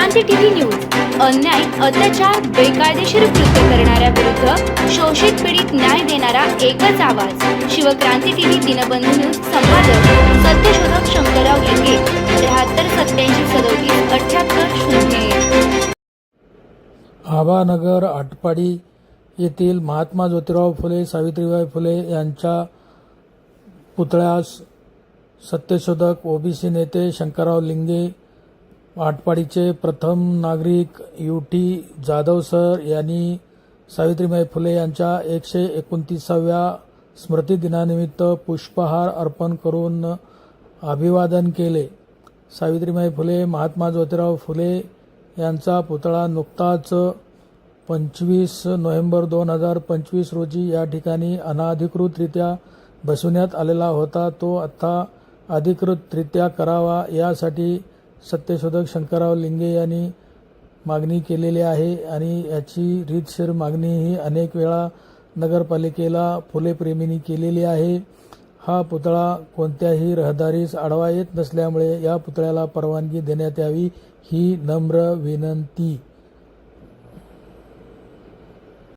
Shivkranti TV news अन्याय अत्याचार बेकायदेशीर कृत्य करणाऱ्या विरुद्ध शोषित पीडित न्याय देणारा एकच आवाज शिवक्रांती टीव्ही दिनबंधू न्यूज संपादक सत्यशोधक शंकरराव लिंगे 7387377880 आभानगर आटपाडी येथील महात्मा ज्योतिराव फुले सावित्रीबाई फुले यांच्या पुतळ्यास सत्यशोधक ओबीसी नेते शंकरराव लिंगे, आटपाडीचे प्रथम नागरिक UT जाधव सर यांनी सावित्रीबाई फुले यांच्या 129व्या स्मृतिदिनानिमित्त पुष्पहार अर्पण करून अभिवादन केले. सावित्रीबाई फुले महात्मा ज्योतिराव फुले यांचा पुतळा नुकताच 25 नोव्हेंबर 2025 रोजी या ठिकाणी अनधिकृतरित्या बसवण्यात आलेला होता. तो आता अधिकृतरित्या करावा यासाठी सत्यशोधक शंकरराव लिंगे यांनी मागणी केलेली आहे आणि याची रीतसर मागणी ही अनेक वेळा नगरपालिकेला फुलेप्रेमींनी केलेली आहे. हा पुतळा कोणत्याही रहदारीस आडवा येत नसल्यामुळे या पुतळ्याला परवानगी देण्यात यावी ही नम्र विनंती.